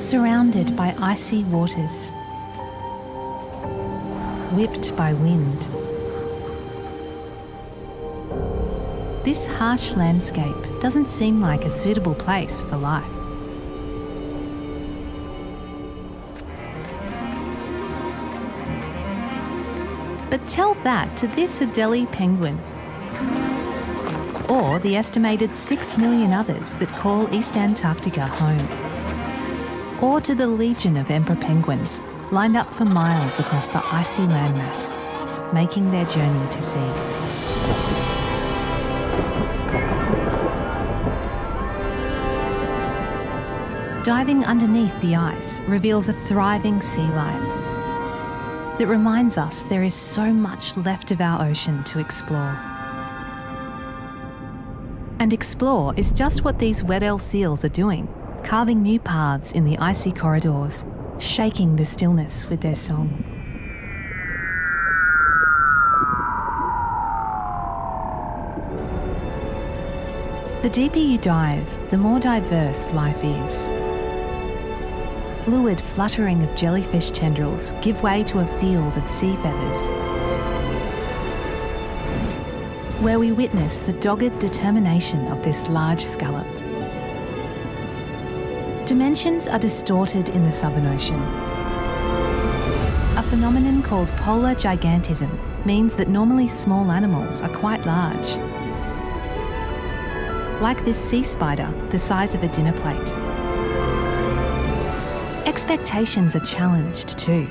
surrounded by icy waters, whipped by wind. This harsh landscape doesn't seem like a suitable place for life. But tell that to this Adelie penguin, or the estimated 6 million others that call East Antarctica home, or to the legion of emperor penguins lined up for miles across the icy landmass, making their journey to sea. Diving underneath the ice reveals a thriving sea life that reminds us there is so much left of our ocean to explore. And explore is just what these Weddell seals are doing, carving new paths in the icy corridors, shaking the stillness with their song. The deeper you dive, the more diverse life is. Fluid fluttering of jellyfish tendrils give way to a field of sea feathers, where we witness the dogged determination of this large scallop. Dimensions are distorted in the Southern Ocean. A phenomenon called polar gigantism means that normally small animals are quite large. Like this sea spider, the size of a dinner plate. Expectations are challenged too.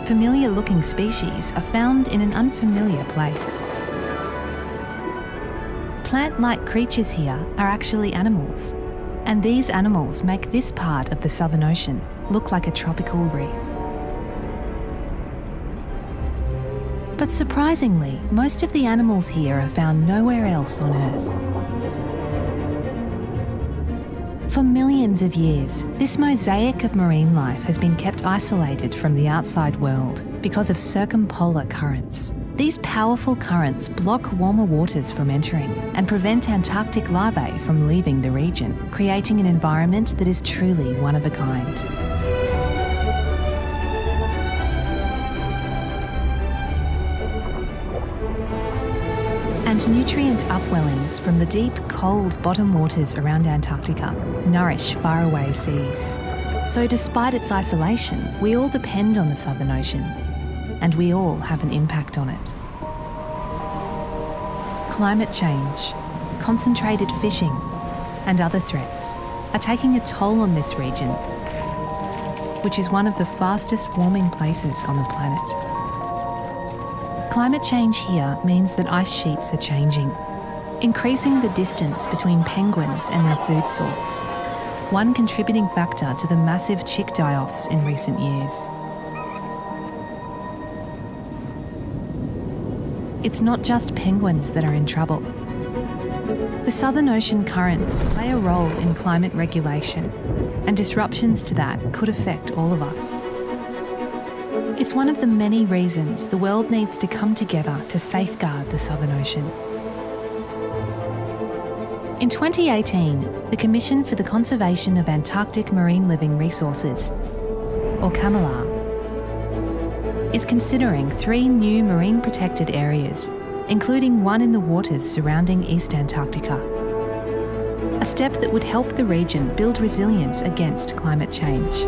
Familiar-looking species are found in an unfamiliar place. Plant-like creatures here are actually animals, and these animals make this part of the Southern Ocean look like a tropical reef. But surprisingly, most of the animals here are found nowhere else on Earth. For millions of years, this mosaic of marine life has been kept isolated from the outside world because of circumpolar currents. These powerful currents block warmer waters from entering and prevent Antarctic larvae from leaving the region, creating an environment that is truly one of a kind. And nutrient upwellings from the deep, cold bottom waters around Antarctica nourish faraway seas. So despite its isolation, we all depend on the Southern Ocean, and we all have an impact on it. Climate change, concentrated fishing, and other threats are taking a toll on this region, which is one of the fastest warming places on the planet. Climate change here means that ice sheets are changing, increasing the distance between penguins and their food source, one contributing factor to the massive chick die-offs in recent years. It's not just penguins that are in trouble. The Southern Ocean currents play a role in climate regulation, and disruptions to that could affect all of us. It's one of the many reasons the world needs to come together to safeguard the Southern Ocean. In 2018, the Commission for the Conservation of Antarctic Marine Living Resources, or CCAMLR, is considering 3 new marine protected areas, including one in the waters surrounding East Antarctica. A step that would help the region build resilience against climate change.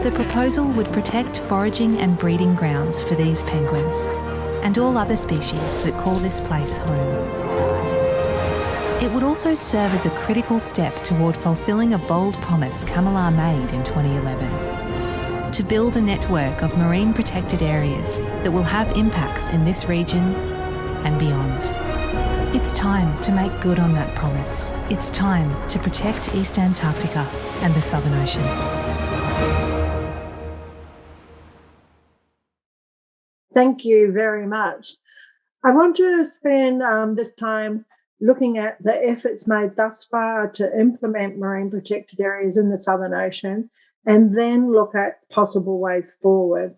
The proposal would protect foraging and breeding grounds for these penguins and all other species that call this place home. It would also serve as a critical step toward fulfilling a bold promise CCAMLR made in 2011, to build a network of marine protected areas that will have impacts in this region and beyond. It's time to make good on that promise. It's time to protect East Antarctica and the Southern Ocean. Thank you very much. I want to spend this time looking at the efforts made thus far to implement marine protected areas in the Southern Ocean, and then look at possible ways forward.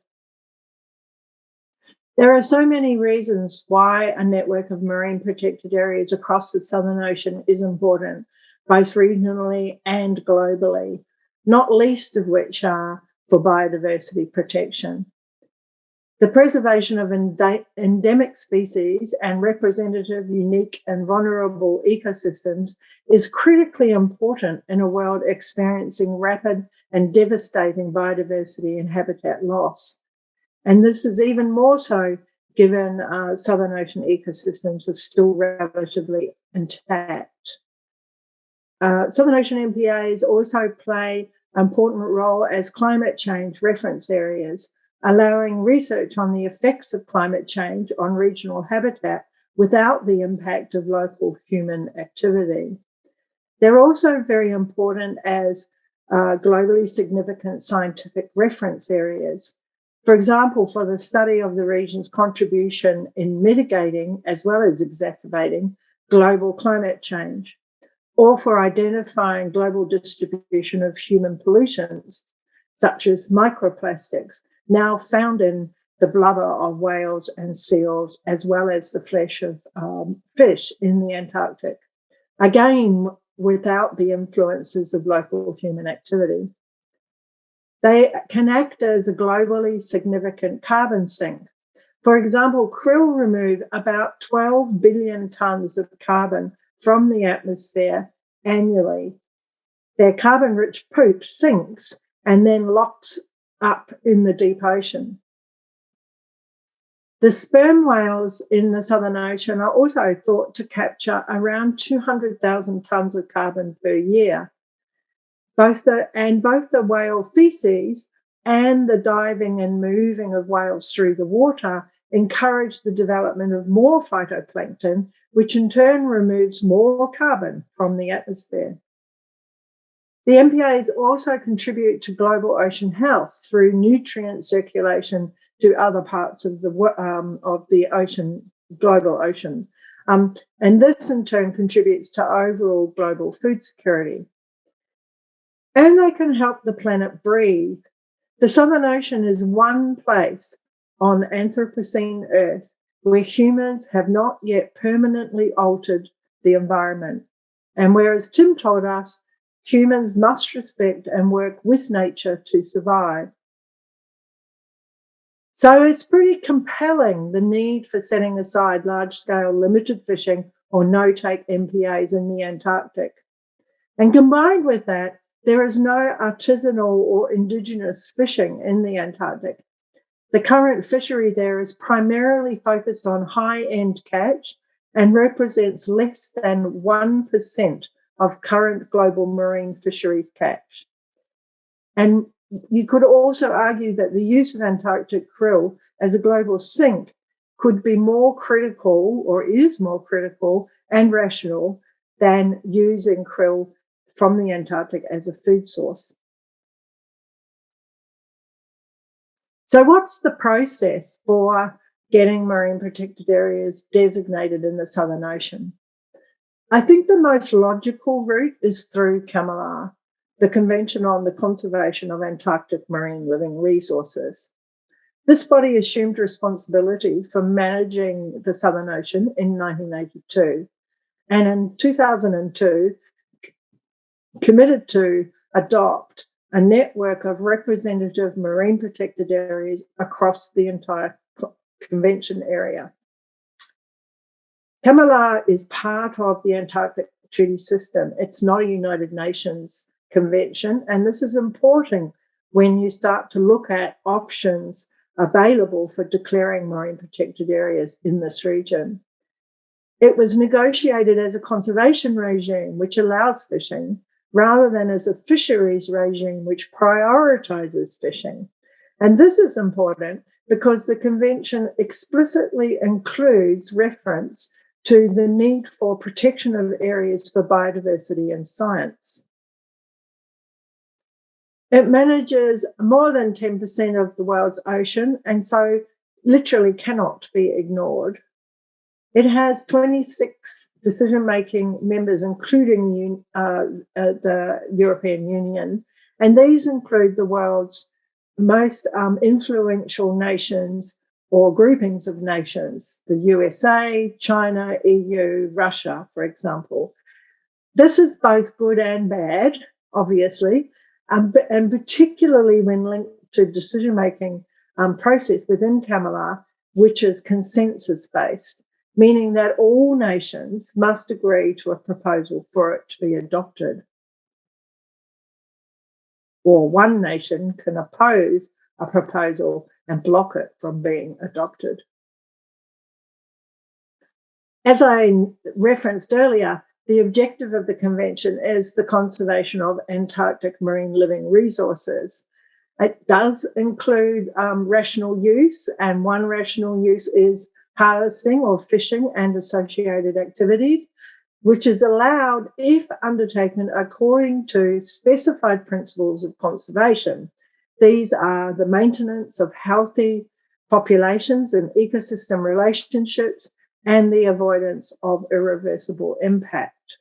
There are so many reasons why a network of marine protected areas across the Southern Ocean is important, both regionally and globally. not least of which are for biodiversity protection. The preservation of endemic species and representative, unique and vulnerable ecosystems is critically important in a world experiencing rapid and devastating biodiversity and habitat loss. And this is even more so given Southern Ocean ecosystems are still relatively intact. Southern Ocean MPAs also play an important role as climate change reference areas, allowing research on the effects of climate change on regional habitat without the impact of local human activity. They're also very important as globally significant scientific reference areas. For example, for the study of the region's contribution in mitigating as well as exacerbating global climate change, or for identifying global distribution of human pollutants, such as microplastics, now found in the blubber of whales and seals, as well as the flesh of fish in the Antarctic, again, without the influences of local human activity. They can act as a globally significant carbon sink. For example, krill remove about 12 billion tonnes of carbon from the atmosphere annually. Their carbon-rich poop sinks and then locks up in the deep ocean. The sperm whales in the Southern Ocean are also thought to capture around 200,000 tonnes of carbon per year. Both the whale feces and the diving and moving of whales through the water encourage the development of more phytoplankton, which in turn removes more carbon from the atmosphere. The MPAs also contribute to global ocean health through nutrient circulation to other parts of the ocean, global ocean. And this in turn contributes to overall global food security. And they can help the planet breathe. The Southern Ocean is one place on Anthropocene Earth where humans have not yet permanently altered the environment. And whereas Tim told us, humans must respect and work with nature to survive. So it's pretty compelling, the need for setting aside large-scale limited fishing or no-take MPAs in the Antarctic. And combined with that, there is no artisanal or indigenous fishing in the Antarctic. The current fishery there is primarily focused on high-end catch and represents less than 1% of current global marine fisheries catch. And you could also argue that the use of Antarctic krill as a global sink could be more critical, or is more critical and rational, than using krill from the Antarctic as a food source. So what's the process for getting marine protected areas designated in the Southern Ocean? I think the most logical route is through CAMLR, the Convention on the Conservation of Antarctic Marine Living Resources. This body assumed responsibility for managing the Southern Ocean in 1982, and in 2002 committed to adopt a network of representative marine protected areas across the entire convention area. CAMLR is part of the Antarctic Treaty System. It's not a United Nations convention, and this is important when you start to look at options available for declaring marine protected areas in this region. It was negotiated as a conservation regime, which allows fishing, rather than as a fisheries regime, which prioritizes fishing. And this is important because the convention explicitly includes reference to the need for protection of areas for biodiversity and science. It manages more than 10% of the world's ocean, and so literally cannot be ignored. It has 26 decision-making members, including the European Union, and these include the world's most influential nations or groupings of nations, the USA, China, EU, Russia, for example. This is both good and bad, obviously. and particularly when linked to decision-making process within CAMLR, which is consensus-based, meaning that all nations must agree to a proposal for it to be adopted. Or one nation can oppose a proposal and block it from being adopted. As I referenced earlier, the objective of the convention is the conservation of Antarctic marine living resources. It does include rational use, and one rational use is harvesting or fishing and associated activities, which is allowed if undertaken according to specified principles of conservation. These are the maintenance of healthy populations and ecosystem relationships and the avoidance of irreversible impact.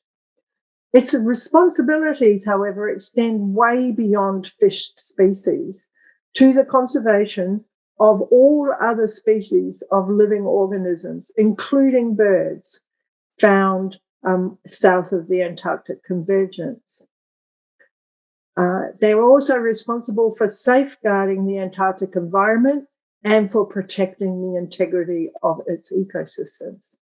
Its responsibilities, however, extend way beyond fish species to the conservation of all other species of living organisms, including birds found south of the Antarctic convergence. They're also responsible for safeguarding the Antarctic environment and for protecting the integrity of its ecosystems.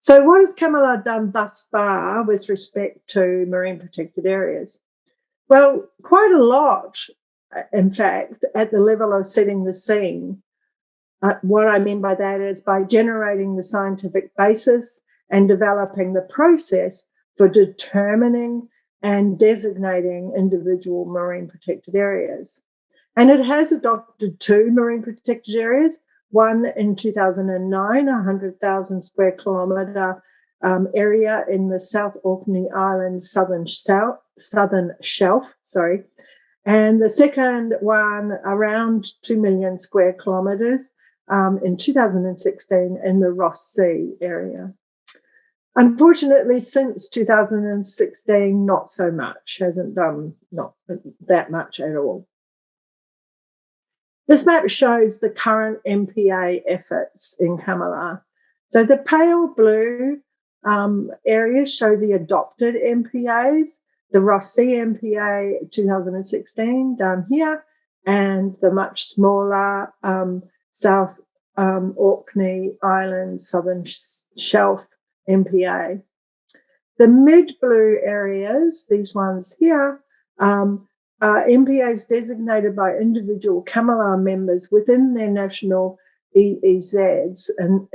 So what has CAMLR done thus far with respect to marine protected areas? Well, quite a lot, in fact, at the level of setting the scene. What I mean by that is by generating the scientific basis and developing the process for determining and designating individual marine protected areas. And it has adopted 2 marine protected areas, one in 2009, 100,000 square kilometre area in the South Orkney Islands southern shelf, and the second one around 2 million square kilometres in 2016 in the Ross Sea area. Unfortunately, since 2016, not so much, hasn't done not that much at all. This map shows the current MPA efforts in CAMLR. So the pale blue areas show the adopted MPAs, the Ross Sea MPA 2016 down here, and the much smaller South Orkney Islands Southern Shelf MPA. The mid-blue areas, these ones here, are MPAs designated by individual CAMLR members within their national EEZs, and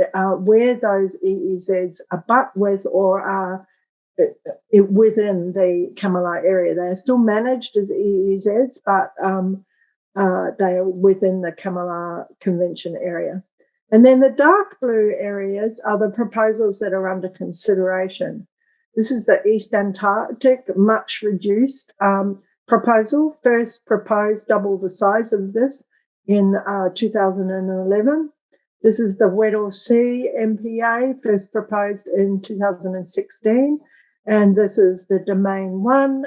where those EEZs abut with or are within the CAMLR area. They are still managed as EEZs, but they are within the CAMLR Convention area. And then the dark blue areas are the proposals that are under consideration. This is the East Antarctic, much reduced proposal, first proposed double the size of this in 2011. This is the Weddell Sea MPA, first proposed in 2016. And this is the Domain 1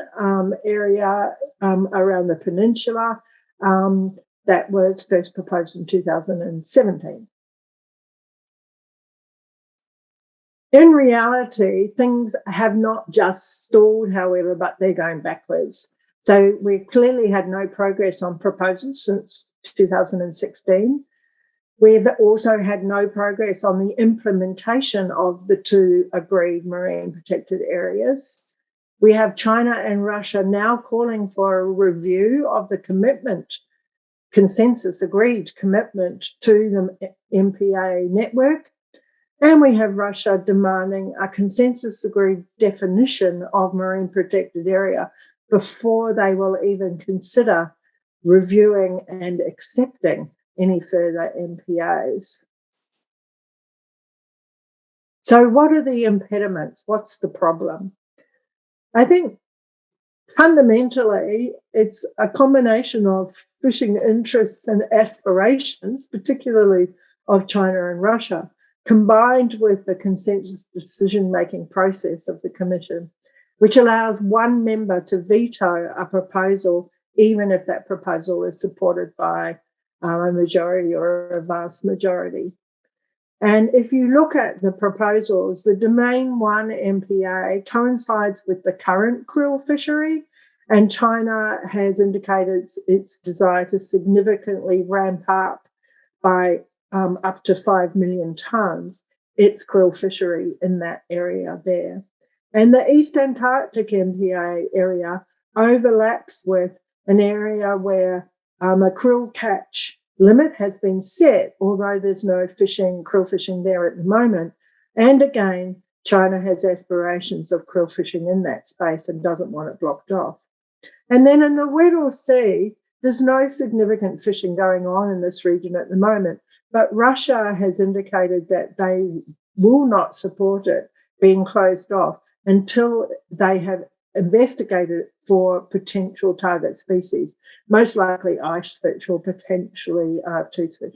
area around the peninsula that was first proposed in 2017. In reality, things have not just stalled, however, but they're going backwards. So we clearly had no progress on proposals since 2016. We've also had no progress on the implementation of the 2 agreed marine protected areas. We have China and Russia now calling for a review of the commitment, consensus agreed commitment to the MPA network. And we have Russia demanding a consensus agreed definition of marine protected area before they will even consider reviewing and accepting any further MPAs. So what are the impediments? What's the problem? I think fundamentally it's a combination of fishing interests and aspirations, particularly of China and Russia, combined with the consensus decision-making process of the Commission, which allows one member to veto a proposal, even if that proposal is supported by a majority or a vast majority. And if you look at the proposals, the Domain 1 MPA coincides with the current krill fishery, And China has indicated its desire to significantly ramp up by up to 5 million tonnes its krill fishery in that area there. And the East Antarctic MPA area overlaps with an area where a krill catch limit has been set, although there's no krill fishing there at the moment. And again, China has aspirations of krill fishing in that space and doesn't want it blocked off. And then in the Weddell Sea, there's no significant fishing going on in this region at the moment, but Russia has indicated that they will not support it being closed off until they have investigated for potential target species, most likely icefish or potentially toothfish.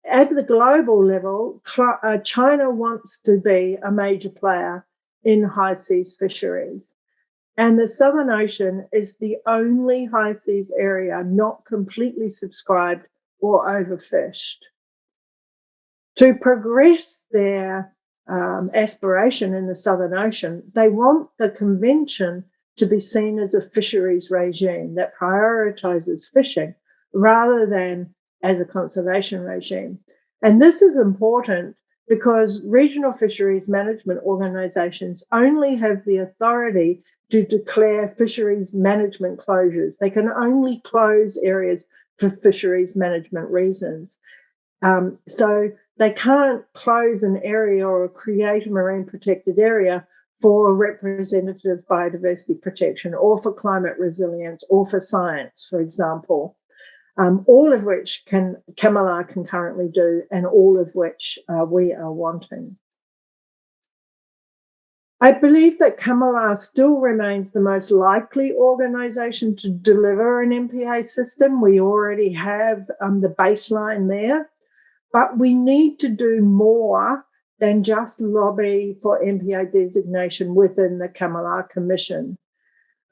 At the global level, China wants to be a major player in high seas fisheries. And the Southern Ocean is the only high seas area not completely subscribed or overfished. To progress their aspiration in the Southern Ocean, they want the convention to be seen as a fisheries regime that prioritizes fishing rather than as a conservation regime. And this is important because regional fisheries management organizations only have the authority to declare fisheries management closures. They can only close areas for fisheries management reasons. So they can't close an area or create a marine protected area for representative biodiversity protection or for climate resilience or for science, for example, all of which CAMLR can currently do and all of which we are wanting. I believe that CAMLR still remains the most likely organisation to deliver an MPA system. We already have the baseline there, but we need to do more than just lobby for MPA designation within the CAMLR Commission.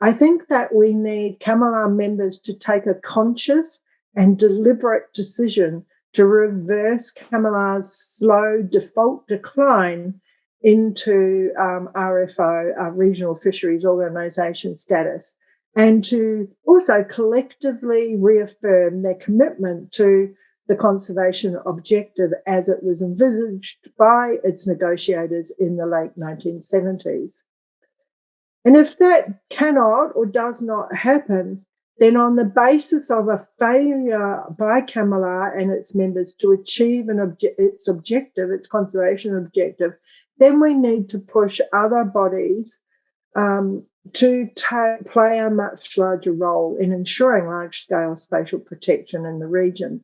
I think that we need CAMLR members to take a conscious and deliberate decision to reverse CAMLR's slow default decline into RFO, Regional Fisheries Organisation status, and to also collectively reaffirm their commitment to the conservation objective as it was envisaged by its negotiators in the late 1970s. And if that cannot or does not happen, then on the basis of a failure by CAMLR and its members to achieve its objective, its conservation objective, then we need to push other bodies to play a much larger role in ensuring large-scale spatial protection in the region.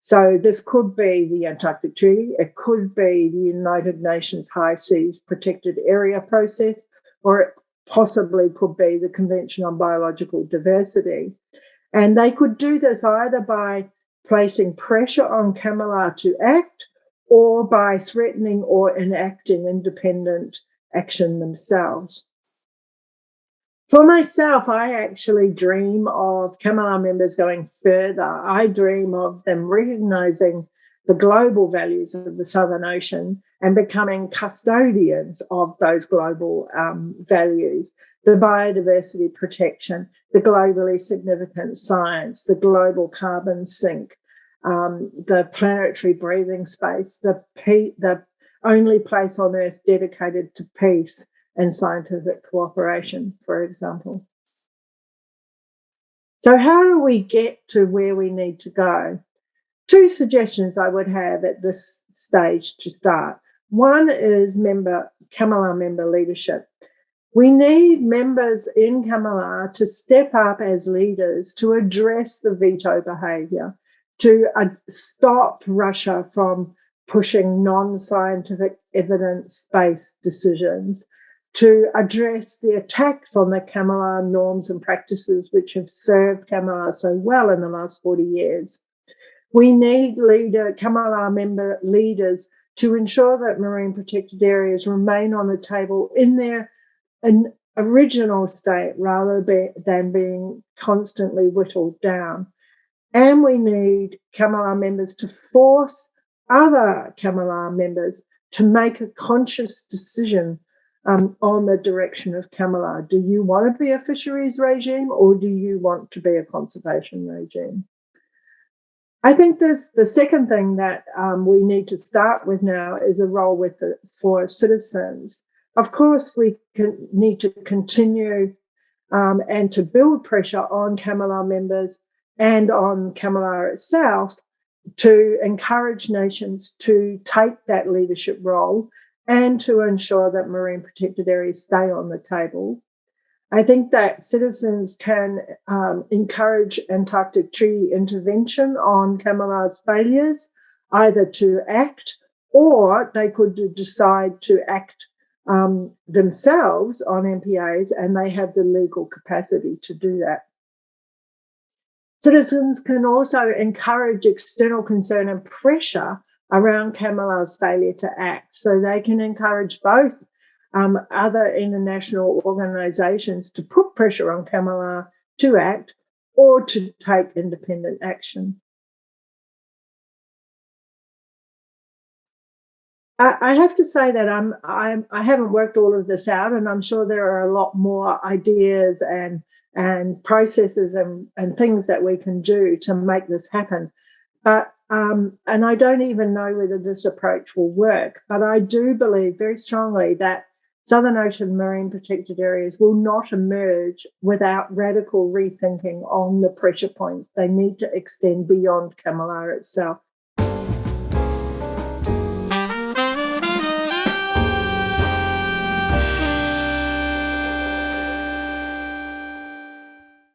So this could be the Antarctic Treaty, it could be the United Nations High Seas Protected Area process, or it possibly could be the Convention on Biological Diversity. And they could do this either by placing pressure on CAMLR to act or by threatening or enacting independent action themselves. For myself, I actually dream of CAMLR members going further. I dream of them recognising the global values of the Southern Ocean and becoming custodians of those global values, the biodiversity protection, the globally significant science, the global carbon sink, the planetary breathing space, the only place on Earth dedicated to peace and scientific cooperation, for example. So how do we get to where we need to go? Two suggestions I would have at this stage to start. One is CAMLR member leadership. We need members in CAMLR to step up as leaders to address the veto behaviour, to stop Russia from pushing non-scientific evidence-based decisions, to address the attacks on the CAMLR norms and practices which have served CAMLR so well in the last 40 years. We need CAMLR member leaders to ensure that marine protected areas remain on the table in their original state rather than being constantly whittled down. And we need CAMLR members to force other CAMLR members to make a conscious decision on the direction of Camellia. Do you want to be a fisheries regime or do you want to be a conservation regime? I think the second thing that we need to start with now is a role for citizens. Of course, we need to continue and to build pressure on Camellia members and on Camellia itself to encourage nations to take that leadership role and to ensure that marine protected areas stay on the table. I think that citizens can encourage Antarctic treaty intervention on Camellia's failures, either to act or they could decide to act themselves on MPAs, and they have the legal capacity to do that. Citizens can also encourage external concern and pressure around Camellia's failure to act. So they can encourage both other international organisations to put pressure on Camellia to act or to take independent action. I have to say that I haven't worked all of this out, and I'm sure there are a lot more ideas and processes and things that we can do to make this happen. But and I don't even know whether this approach will work, but I do believe very strongly that Southern Ocean marine protected areas will not emerge without radical rethinking on the pressure points. They need to extend beyond Camellia itself.